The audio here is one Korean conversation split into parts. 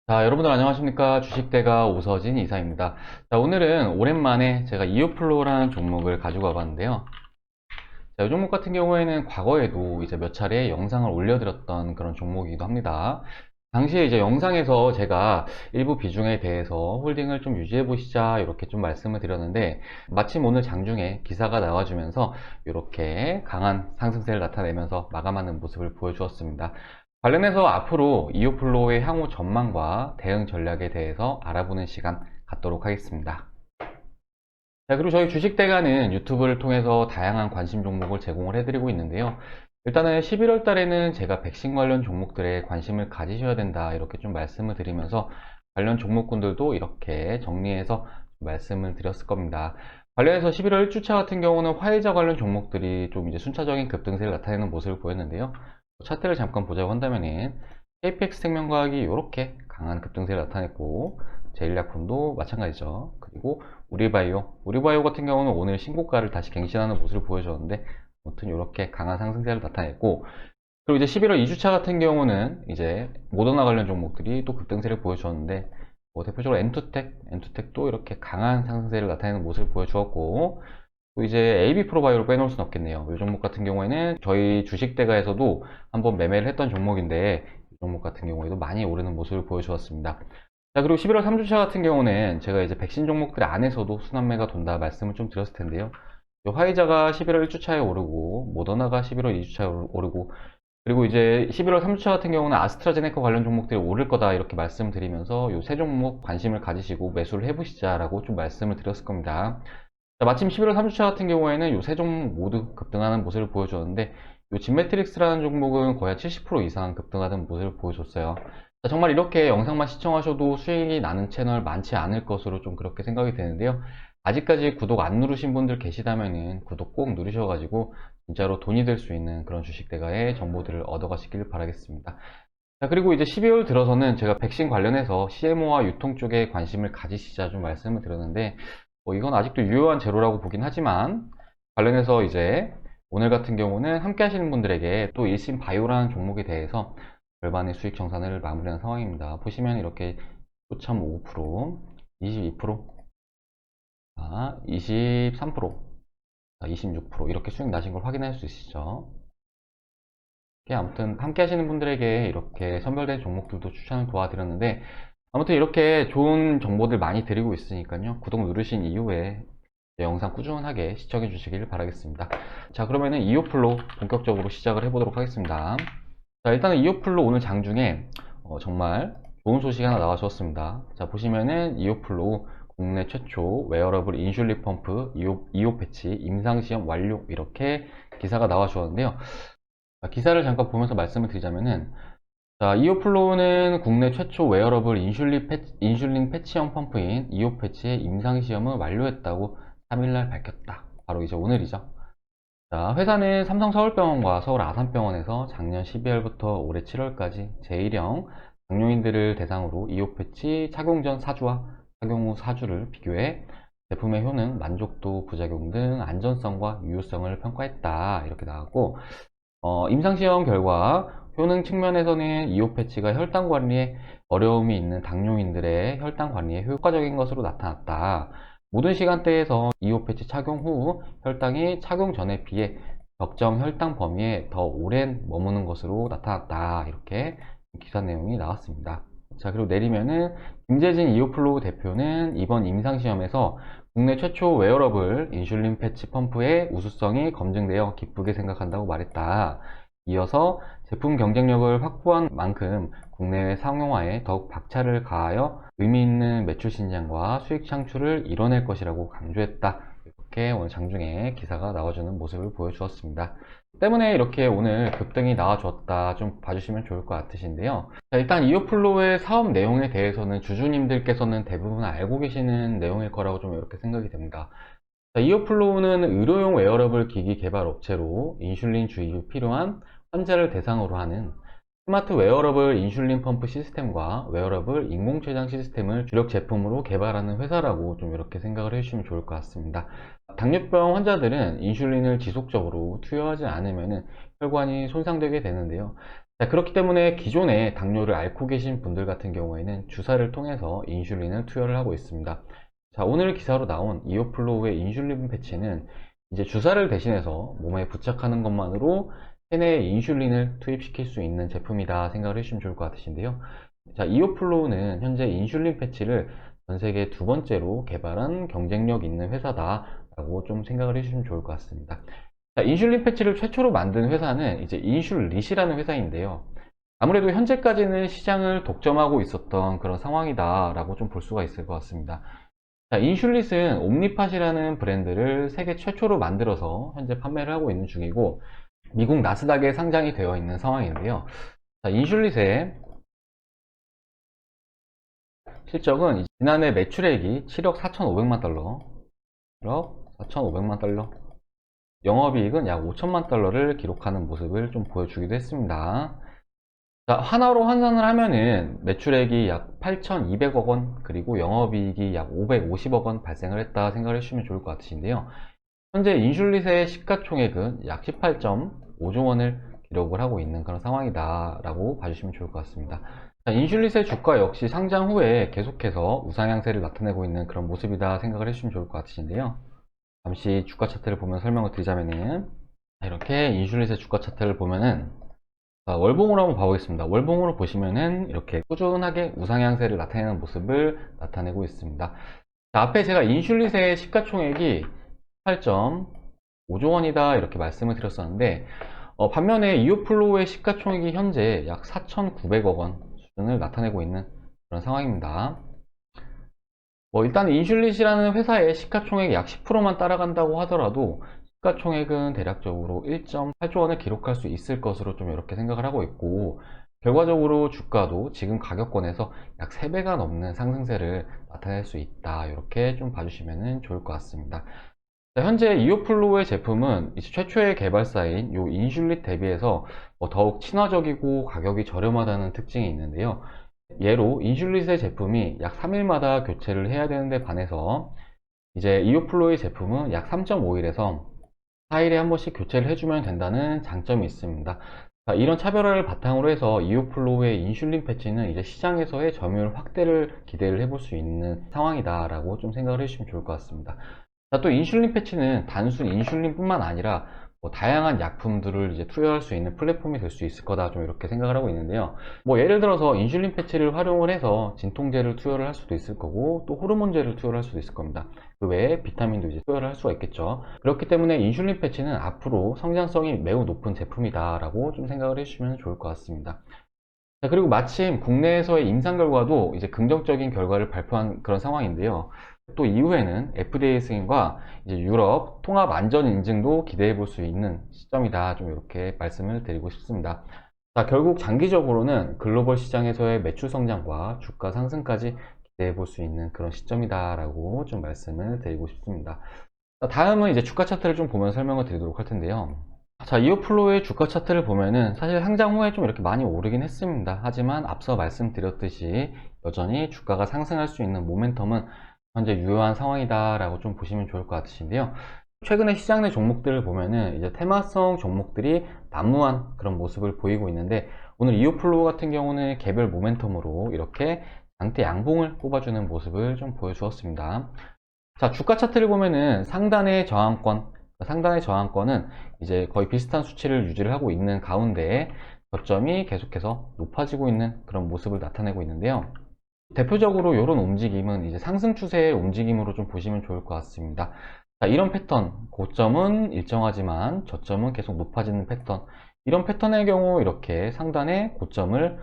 자, 여러분들 안녕하십니까? 주식대가 오서진 이사입니다. 자, 오늘은 오랜만에 제가 이오플로우라는 종목을 가지고 와봤는데요. 자, 이 종목 같은 경우에는 과거에도 이제 몇 차례 영상을 올려드렸던 그런 종목이기도 합니다. 당시에 이제 영상에서 제가 일부 비중에 대해서 홀딩을 좀 유지해 보시자 이렇게 좀 말씀을 드렸는데, 마침 오늘 장중에 기사가 나와주면서 이렇게 강한 상승세를 나타내면서 마감하는 모습을 보여주었습니다. 관련해서 앞으로 이오플로우의 향후 전망과 대응 전략에 대해서 알아보는 시간 갖도록 하겠습니다. 자, 그리고 저희 주식대가는 유튜브를 통해서 다양한 관심 종목을 제공을 해드리고 있는데요. 일단은 11월 달에는 제가 백신 관련 종목들에 관심을 가지셔야 된다 이렇게 좀 말씀을 드리면서 관련 종목군들도 이렇게 정리해서 말씀을 드렸을 겁니다. 관련해서 11월 1주차 같은 경우는 화이자 관련 종목들이 좀 이제 순차적인 급등세를 나타내는 모습을 보였는데요. 차트를 잠깐 보자고 한다면은 KPX 생명과학이 이렇게 강한 급등세를 나타냈고, 제일약품도 마찬가지죠. 그리고 우리바이오 같은 경우는 오늘 신고가를 다시 갱신하는 모습을 보여줬는데, 아무튼 이렇게 강한 상승세를 나타냈고, 그리고 이제 11월 2주차 같은 경우는 이제 모더나 관련 종목들이 또 급등세를 보여주었는데, 뭐 대표적으로 엔투텍도 이렇게 강한 상승세를 나타내는 모습을 보여주었고, 또 이제 AB 프로바이오를 빼놓을 수는 없겠네요. 이 종목 같은 경우에는 저희 주식대가에서도 한번 매매를 했던 종목인데, 이 종목 같은 경우에도 많이 오르는 모습을 보여주었습니다. 자, 그리고 11월 3주차 같은 경우는 제가 이제 백신 종목들 안에서도 순환매가 돈다 말씀을 좀 드렸을 텐데요. 화이자가 11월 1주차에 오르고, 모더나가 11월 2주차에 오르고, 그리고 이제 11월 3주차 같은 경우는 아스트라제네카 관련 종목들이 오를 거다 이렇게 말씀드리면서 이 세 종목 관심을 가지시고 매수를 해보시자라고 좀 말씀을 드렸을 겁니다. 자, 마침 11월 3주차 같은 경우에는 이 세 종목 모두 급등하는 모습을 보여줬는데, 이 진메트릭스라는 종목은 거의 한 70% 이상 급등하는 모습을 보여줬어요. 자, 정말 이렇게 영상만 시청하셔도 수익이 나는 채널 많지 않을 것으로 좀 그렇게 생각이 되는데요. 아직까지 구독 안 누르신 분들 계시다면은 구독 꼭 누르셔가지고 진짜로 돈이 될 수 있는 그런 주식대가의 정보들을 얻어가시길 바라겠습니다. 자, 그리고 이제 12월 들어서는 제가 백신 관련해서 CMO와 유통 쪽에 관심을 가지시자 좀 말씀을 드렸는데, 이건 아직도 유효한 재료라고 보긴 하지만, 관련해서 이제 오늘 같은 경우는 함께 하시는 분들에게 또 일신바이오라는 종목에 대해서 절반의 수익 정산을 마무리한 상황입니다. 보시면 이렇게 9.5%, 22%, 23%, 26% 이렇게 수익 나신 걸 확인할 수 있으시죠. 아무튼 함께 하시는 분들에게 이렇게 선별된 종목들도 추천을 도와드렸는데, 아무튼 이렇게 좋은 정보들 많이 드리고 있으니까요. 구독 누르신 이후에 영상 꾸준하게 시청해 주시길 바라겠습니다. 자, 그러면은 이오플로 본격적으로 시작을 해보도록 하겠습니다. 자, 일단은 이오플로 오늘 장중에 정말 좋은 소식이 하나 나와주었습니다. 자, 보시면은 이오플로 국내 최초 웨어러블 인슐린 펌프 이오 패치 임상시험 완료 이렇게 기사가 나와주었는데요. 기사를 잠깐 보면서 말씀을 드리자면은, 자, 이오플로우는 국내 최초 웨어러블 인슐린 패치형 펌프인 이오 패치의 임상시험을 완료했다고 3일날 밝혔다. 바로 이제 오늘이죠. 자, 회사는 삼성 서울병원과 서울 아산병원에서 작년 12월부터 올해 7월까지 제1형 당뇨인들을 대상으로 이오 패치 착용 전 4주와 착용 후 4주를 비교해 제품의 효능, 만족도, 부작용 등 안전성과 유효성을 평가했다. 이렇게 나왔고, 임상시험 결과 효능 측면에서는 이오 패치가 혈당 관리에 어려움이 있는 당뇨인들의 혈당 관리에 효과적인 것으로 나타났다. 모든 시간대에서 이오 패치 착용 후 혈당이 착용 전에 비해 적정 혈당 범위에 더 오랜 머무는 것으로 나타났다. 이렇게 기사 내용이 나왔습니다. 자, 그리고 내리면은 김재진 이오플로우 대표는 이번 임상시험에서 국내 최초 웨어러블 인슐린 패치 펌프의 우수성이 검증되어 기쁘게 생각한다고 말했다. 이어서 제품 경쟁력을 확보한 만큼 국내외 상용화에 더욱 박차를 가하여 의미 있는 매출 신장과 수익 창출을 이뤄낼 것이라고 강조했다. 이렇게 오늘 장중에 기사가 나와주는 모습을 보여주었습니다. 때문에 이렇게 오늘 급등이 나와주었다 좀 봐주시면 좋을 것 같으신데요. 자, 일단 이오플로의 사업 내용에 대해서는 주주님들께서는 대부분 알고 계시는 내용일 거라고 좀 이렇게 생각이 됩니다. 자, 이오플로우는 의료용 웨어러블 기기 개발 업체로 인슐린 주입이 필요한 환자를 대상으로 하는 스마트 웨어러블 인슐린 펌프 시스템과 웨어러블 인공췌장 시스템을 주력 제품으로 개발하는 회사라고 좀 이렇게 생각을 해주시면 좋을 것 같습니다. 당뇨병 환자들은 인슐린을 지속적으로 투여하지 않으면 혈관이 손상되게 되는데요. 자, 그렇기 때문에 기존에 당뇨를 앓고 계신 분들 같은 경우에는 주사를 통해서 인슐린을 투여를 하고 있습니다. 자, 오늘 기사로 나온 이오플로우의 인슐린 패치는 이제 주사를 대신해서 몸에 부착하는 것만으로 체내에 인슐린을 투입시킬 수 있는 제품이다 생각을 해주시면 좋을 것 같으신데요. 자, 이오플로우는 현재 인슐린 패치를 전 세계 두 번째로 개발한 경쟁력 있는 회사다라고 좀 생각을 해주시면 좋을 것 같습니다. 자, 인슐린 패치를 최초로 만든 회사는 이제 인슐릿이라는 회사인데요. 아무래도 현재까지는 시장을 독점하고 있었던 그런 상황이다라고 좀 볼 수가 있을 것 같습니다. 자, 인슐릿은 옴니팟이라는 브랜드를 세계 최초로 만들어서 현재 판매를 하고 있는 중이고 미국 나스닥에 상장이 되어 있는 상황인데요. 자, 인슐릿의 실적은 지난해 매출액이 7억 4,500만 달러, 1억 4,500만 달러, 영업이익은 약 5천만 달러를 기록하는 모습을 좀 보여주기도 했습니다. 자, 하나로 환산을 하면은 매출액이 약 8,200억 원, 그리고 영업이익이 약 550억 원 발생을 했다 생각을 해주시면 좋을 것 같으신데요. 현재 인슐릿의 시가총액은 약 18.5조 원을 기록을 하고 있는 그런 상황이다라고 봐주시면 좋을 것 같습니다. 자, 인슐릿의 주가 역시 상장 후에 계속해서 우상향세를 나타내고 있는 그런 모습이다 생각을 해주시면 좋을 것 같으신데요. 잠시 주가 차트를 보면 설명을 드리자면은 이렇게 인슐릿의 주가 차트를 보면은 월봉으로 한번 봐보겠습니다. 월봉으로 보시면은 이렇게 꾸준하게 우상향세를 나타내는 모습을 나타내고 있습니다. 자, 앞에 제가 인슐릿의 시가총액이 8.5조 원이다 이렇게 말씀을 드렸었는데 반면에 이오플로우의 시가총액이 현재 약 4,900억 원 수준을 나타내고 있는 그런 상황입니다. 일단 인슐릿이라는 회사의 시가총액이 약 10%만 따라간다고 하더라도 시가총액은 대략적으로 1.8조 원을 기록할 수 있을 것으로 좀 이렇게 생각을 하고 있고 결과적으로 주가도 지금 가격권에서 약 3배가 넘는 상승세를 나타낼 수 있다 이렇게 좀 봐주시면 좋을 것 같습니다. 자, 현재 이오플로우의 제품은 이제 최초의 개발사인 요 인슐릿 대비해서 더욱 친화적이고 가격이 저렴하다는 특징이 있는데요. 예로 인슐릿의 제품이 약 3일마다 교체를 해야 되는데 반해서 이제 이오플로우의 제품은 약 3.5일에서 4일에 한 번씩 교체를 해주면 된다는 장점이 있습니다. 자, 이런 차별화를 바탕으로 해서 이오플로우의 인슐린 패치는 이제 시장에서의 점유율 확대를 기대를 해볼 수 있는 상황이다라고 좀 생각을 해주시면 좋을 것 같습니다. 자, 또 인슐린 패치는 단순 인슐린뿐만 아니라 다양한 약품들을 이제 투여할 수 있는 플랫폼이 될 수 있을 거다 좀 이렇게 생각을 하고 있는데요. 예를 들어서 인슐린 패치를 활용을 해서 진통제를 투여를 할 수도 있을 거고 또 호르몬제를 투여를 할 수도 있을 겁니다. 그 외에 비타민도 이제 투여를 할 수가 있겠죠. 그렇기 때문에 인슐린 패치는 앞으로 성장성이 매우 높은 제품이다 라고 좀 생각을 해주시면 좋을 것 같습니다. 자, 그리고 마침 국내에서의 임상 결과도 이제 긍정적인 결과를 발표한 그런 상황인데요. 또 이후에는 FDA 승인과 이제 유럽 통합 안전 인증도 기대해 볼 수 있는 시점이다. 좀 이렇게 말씀을 드리고 싶습니다. 자, 결국 장기적으로는 글로벌 시장에서의 매출 성장과 주가 상승까지 기대해 볼 수 있는 그런 시점이다라고 좀 말씀을 드리고 싶습니다. 자, 다음은 이제 주가 차트를 좀 보면 설명을 드리도록 할 텐데요. 자, 이오플로우의 주가 차트를 보면은 사실 상장 후에 좀 이렇게 많이 오르긴 했습니다. 하지만 앞서 말씀드렸듯이 여전히 주가가 상승할 수 있는 모멘텀은 현재 유효한 상황이다라고 좀 보시면 좋을 것 같으신데요. 최근에 시장 내 종목들을 보면은 이제 테마성 종목들이 난무한 그런 모습을 보이고 있는데 오늘 이오플로우 같은 경우는 개별 모멘텀으로 이렇게 장대 양봉을 뽑아주는 모습을 좀 보여주었습니다. 자, 주가 차트를 보면은 상단의 저항권은 이제 거의 비슷한 수치를 유지를 하고 있는 가운데 저점이 계속해서 높아지고 있는 그런 모습을 나타내고 있는데요. 대표적으로 이런 움직임은 이제 상승 추세의 움직임으로 좀 보시면 좋을 것 같습니다. 자, 이런 패턴, 고점은 일정하지만 저점은 계속 높아지는 패턴. 이런 패턴의 경우 이렇게 상단의 고점을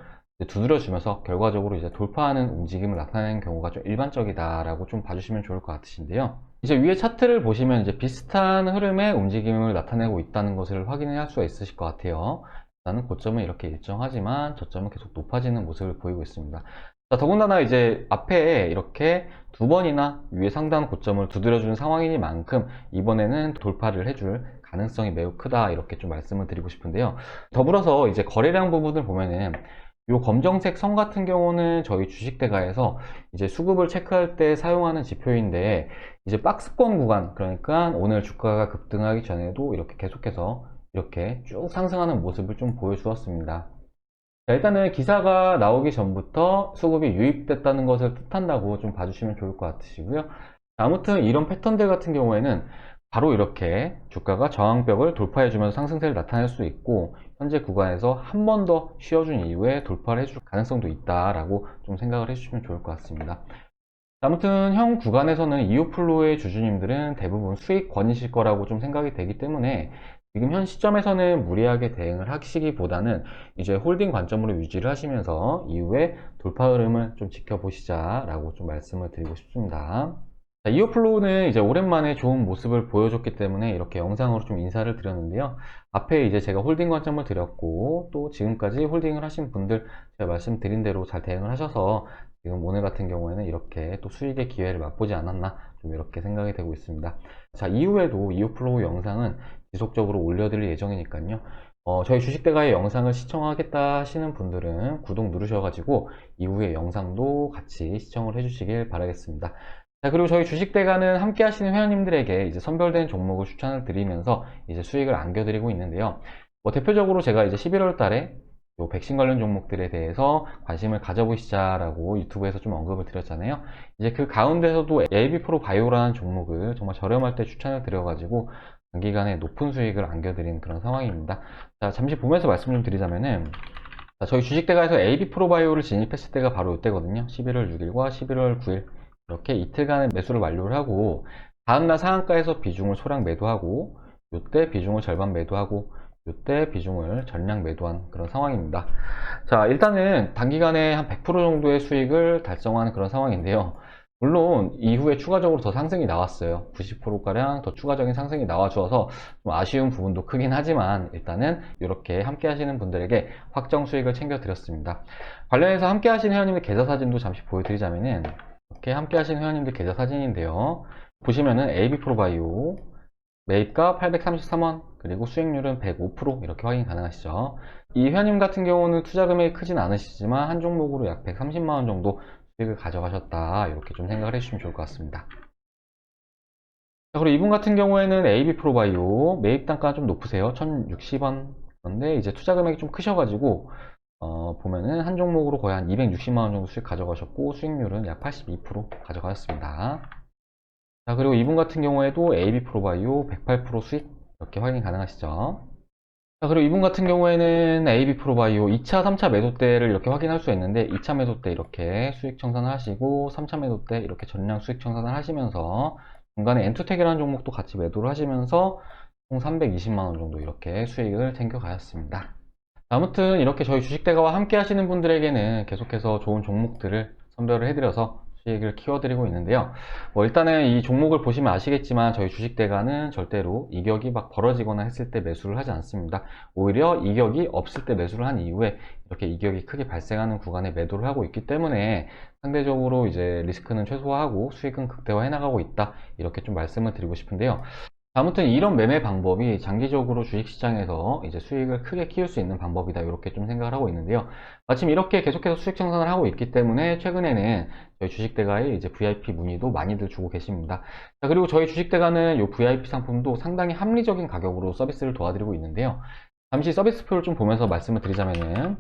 두드려주면서 결과적으로 이제 돌파하는 움직임을 나타내는 경우가 좀 일반적이다라고 좀 봐주시면 좋을 것 같으신데요. 이제 위에 차트를 보시면 이제 비슷한 흐름의 움직임을 나타내고 있다는 것을 확인할 수가 있으실 것 같아요. 일단은 고점은 이렇게 일정하지만 저점은 계속 높아지는 모습을 보이고 있습니다. 자, 더군다나 이제 앞에 이렇게 두 번이나 위에 상단 고점을 두드려주는 상황이니만큼 이번에는 돌파를 해줄 가능성이 매우 크다 이렇게 좀 말씀을 드리고 싶은데요. 더불어서 이제 거래량 부분을 보면은 이 검정색 선 같은 경우는 저희 주식대가에서 이제 수급을 체크할 때 사용하는 지표인데 이제 박스권 구간, 그러니까 오늘 주가가 급등하기 전에도 이렇게 계속해서 이렇게 쭉 상승하는 모습을 좀 보여주었습니다. 자, 일단은 기사가 나오기 전부터 수급이 유입됐다는 것을 뜻한다고 좀 봐주시면 좋을 것 같으시고요. 아무튼 이런 패턴들 같은 경우에는 바로 이렇게 주가가 저항벽을 돌파해주면서 상승세를 나타낼 수 있고, 현재 구간에서 한 번 더 쉬어준 이후에 돌파를 해줄 가능성도 있다라고 좀 생각을 해주시면 좋을 것 같습니다. 아무튼 현 구간에서는 이오플로의 주주님들은 대부분 수익권이실 거라고 좀 생각이 되기 때문에 지금 현 시점에서는 무리하게 대응을 하시기보다는 이제 홀딩 관점으로 유지를 하시면서 이후에 돌파 흐름을 좀 지켜보시자라고 좀 말씀을 드리고 싶습니다. 자, 이오플로우는 이제 오랜만에 좋은 모습을 보여줬기 때문에 이렇게 영상으로 좀 인사를 드렸는데요. 앞에 이제 제가 홀딩 관점을 드렸고, 또 지금까지 홀딩을 하신 분들 제가 말씀드린 대로 잘 대응을 하셔서 지금 오늘 같은 경우에는 이렇게 또 수익의 기회를 맛보지 않았나, 좀 이렇게 생각이 되고 있습니다. 자, 이후에도 이오플로우 영상은 지속적으로 올려드릴 예정이니까요. 저희 주식대가의 영상을 시청하겠다 하시는 분들은 구독 누르셔가지고 이후의 영상도 같이 시청을 해주시길 바라겠습니다. 자, 그리고 저희 주식대가는 함께 하시는 회원님들에게 이제 선별된 종목을 추천을 드리면서 이제 수익을 안겨드리고 있는데요. 대표적으로 제가 이제 11월 달에 요 백신 관련 종목들에 대해서 관심을 가져보시자라고 유튜브에서 좀 언급을 드렸잖아요. 이제 그 가운데서도 AB프로 바이오라는 종목을 정말 저렴할 때 추천을 드려가지고 단기간에 높은 수익을 안겨드린 그런 상황입니다. 자, 잠시 보면서 말씀 좀 드리자면은, 자, 저희 주식대가에서 AB프로바이오를 진입했을 때가 바로 이때거든요. 11월 6일과 11월 9일 이렇게 이틀간의 매수를 완료를 하고, 다음날 상한가에서 비중을 소량 매도하고, 이때 비중을 절반 매도하고, 이때 비중을 전량 매도한 그런 상황입니다. 자, 일단은 단기간에 한 100% 정도의 수익을 달성하는 그런 상황인데요. 물론 이후에 추가적으로 더 상승이 나왔어요. 90%가량 더 추가적인 상승이 나와주어서 좀 아쉬운 부분도 크긴 하지만, 일단은 이렇게 함께 하시는 분들에게 확정 수익을 챙겨드렸습니다. 관련해서 함께 하시는 회원님의 계좌 사진도 잠시 보여드리자면은, 이렇게 함께 하시는 회원님들 계좌 사진인데요. 보시면은 AB프로바이오 매입가 833원, 그리고 수익률은 105% 이렇게 확인 가능하시죠. 이 회원님 같은 경우는 투자 금액이 크진 않으시지만 한 종목으로 약 130만원 정도 수익을 가져가셨다, 이렇게 좀 생각을 해주시면 좋을 것 같습니다. 자, 그리고 이분 같은 경우에는 AB프로바이오 매입 단가가 좀 높으세요. 1060원. 그런데 이제 투자 금액이 좀 크셔가지고 보면은 한 종목으로 거의 한 260만원 정도 수익 가져가셨고, 수익률은 약 82% 가져가셨습니다. 자, 그리고 이분 같은 경우에도 AB프로바이오 108% 수익 이렇게 확인 가능하시죠. 자, 그리고 이분 같은 경우에는 AB프로바이오 2차, 3차 매도 때를 이렇게 확인할 수가 있는데, 2차 매도 때 이렇게 수익 청산을 하시고, 3차 매도 때 이렇게 전량 수익 청산을 하시면서 중간에 엔투텍이라는 종목도 같이 매도를 하시면서 총 320만원 정도 이렇게 수익을 챙겨 가셨습니다. 아무튼 이렇게 저희 주식대가와 함께 하시는 분들에게는 계속해서 좋은 종목들을 선별을 해드려서 수익을 키워드리고 있는데요. 일단은 이 종목을 보시면 아시겠지만 저희 주식대가는 절대로 이격이 막 벌어지거나 했을 때 매수를 하지 않습니다. 오히려 이격이 없을 때 매수를 한 이후에 이렇게 이격이 크게 발생하는 구간에 매도를 하고 있기 때문에 상대적으로 이제 리스크는 최소화하고 수익은 극대화해 나가고 있다, 이렇게 좀 말씀을 드리고 싶은데요. 아무튼 이런 매매 방법이 장기적으로 주식시장에서 이제 수익을 크게 키울 수 있는 방법이다, 이렇게 좀 생각을 하고 있는데요. 마침 이렇게 계속해서 수익 청산을 하고 있기 때문에 최근에는 저희 주식대가에 이제 VIP 문의도 많이들 주고 계십니다. 자, 그리고 저희 주식대가는 이 VIP 상품도 상당히 합리적인 가격으로 서비스를 도와드리고 있는데요. 잠시 서비스표를 좀 보면서 말씀을 드리자면은,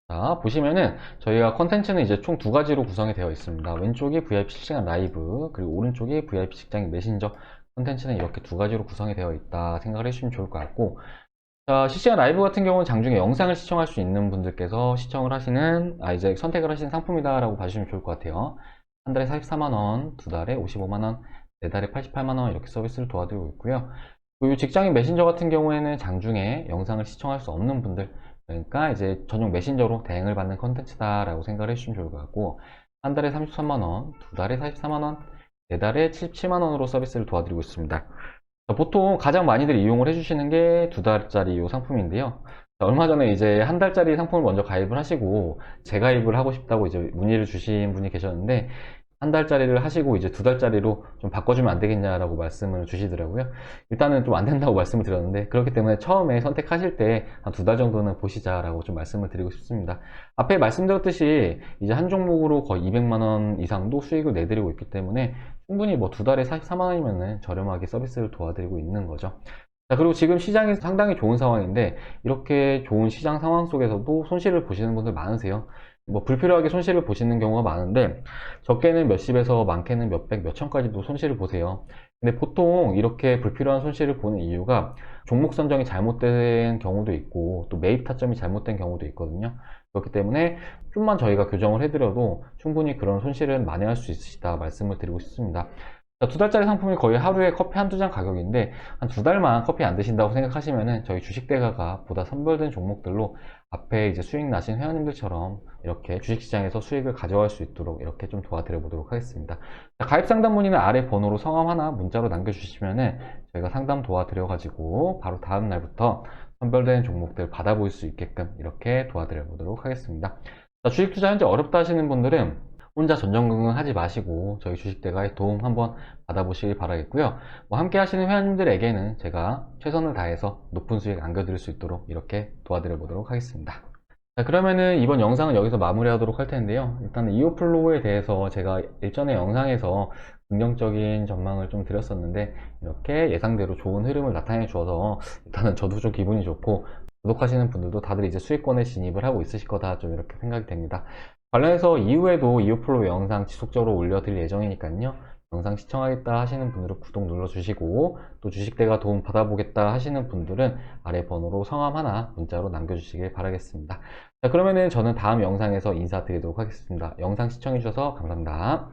자, 보시면은 저희가 컨텐츠는 이제 총 두 가지로 구성이 되어 있습니다. 왼쪽이 VIP 실시간 라이브, 그리고 오른쪽이 VIP 직장인 메신저 컨텐츠는 이렇게 두 가지로 구성이 되어 있다 생각을 해주시면 좋을 것 같고, 자, 실시간 라이브 같은 경우는 장중에 영상을 시청할 수 있는 분들께서 시청을 하시는, 이제 선택을 하시는 상품이다 라고 봐주시면 좋을 것 같아요. 한 달에 44만원, 두 달에 55만원, 네 달에 88만원 이렇게 서비스를 도와드리고 있고요. 그리고 직장인 메신저 같은 경우에는 장중에 영상을 시청할 수 없는 분들, 그러니까 이제 전용 메신저로 대행을 받는 컨텐츠다 라고 생각을 해주시면 좋을 것 같고, 한 달에 33만원, 두 달에 44만원, 네 달에 77만원으로 서비스를 도와드리고 있습니다. 보통 가장 많이들 이용을 해주시는 게 두 달짜리 이 상품인데요. 얼마 전에 이제 한 달짜리 상품을 먼저 가입을 하시고 재가입을 하고 싶다고 이제 문의를 주신 분이 계셨는데, 한 달짜리를 하시고 이제 두 달짜리로 좀 바꿔주면 안 되겠냐라고 말씀을 주시더라고요. 일단은 좀 안 된다고 말씀을 드렸는데, 그렇기 때문에 처음에 선택하실 때 한 두 달 정도는 보시자라고 좀 말씀을 드리고 싶습니다. 앞에 말씀드렸듯이 이제 한 종목으로 거의 200만원 이상도 수익을 내드리고 있기 때문에 충분히 뭐 두 달에 44만원이면은 저렴하게 서비스를 도와드리고 있는 거죠. 자, 그리고 지금 시장이 상당히 좋은 상황인데 이렇게 좋은 시장 상황 속에서도 손실을 보시는 분들 많으세요. 뭐 불필요하게 손실을 보시는 경우가 많은데 적게는 몇십에서 많게는 몇백, 몇천까지도 손실을 보세요. 근데 보통 이렇게 불필요한 손실을 보는 이유가 종목 선정이 잘못된 경우도 있고 또 매입 타점이 잘못된 경우도 있거든요. 그렇기 때문에 좀만 저희가 교정을 해드려도 충분히 그런 손실은 만회할 수 있으시다 말씀을 드리고 싶습니다. 자, 2달짜리 상품이 거의 하루에 커피 한두 잔 가격인데 한 2달만 커피 안 드신다고 생각하시면은 저희 주식대가가 보다 선별된 종목들로 앞에 이제 수익 나신 회원님들처럼 이렇게 주식시장에서 수익을 가져갈 수 있도록 이렇게 좀 도와드려 보도록 하겠습니다. 자, 가입 상담 문의는 아래 번호로 성함 하나 문자로 남겨주시면은 저희가 상담 도와드려 가지고 바로 다음 날부터 선별된 종목들 받아볼 수 있게끔 이렇게 도와드려 보도록 하겠습니다. 자, 주식 투자 현재 어렵다 하시는 분들은 혼자 전전긍긍 하지 마시고 저희 주식대가의 도움 한번 받아보시길 바라겠고요. 뭐 함께 하시는 회원님들에게는 제가 최선을 다해서 높은 수익 안겨드릴 수 있도록 이렇게 도와드려 보도록 하겠습니다. 자, 그러면은 이번 영상은 여기서 마무리하도록 할 텐데요. 일단은 이오플로우에 대해서 제가 일전에 영상에서 긍정적인 전망을 좀 드렸었는데 이렇게 예상대로 좋은 흐름을 나타내 주어서 일단은 저도 좀 기분이 좋고 구독하시는 분들도 다들 이제 수익권에 진입을 하고 있으실 거다 좀 이렇게 생각이 됩니다. 관련해서 이후에도 이오플로우 영상 지속적으로 올려드릴 예정이니까요. 영상 시청하겠다 하시는 분들은 구독 눌러주시고 또 주식대가 도움 받아보겠다 하시는 분들은 아래 번호로 성함 하나 문자로 남겨주시길 바라겠습니다. 자, 그러면은 저는 다음 영상에서 인사드리도록 하겠습니다. 영상 시청해주셔서 감사합니다.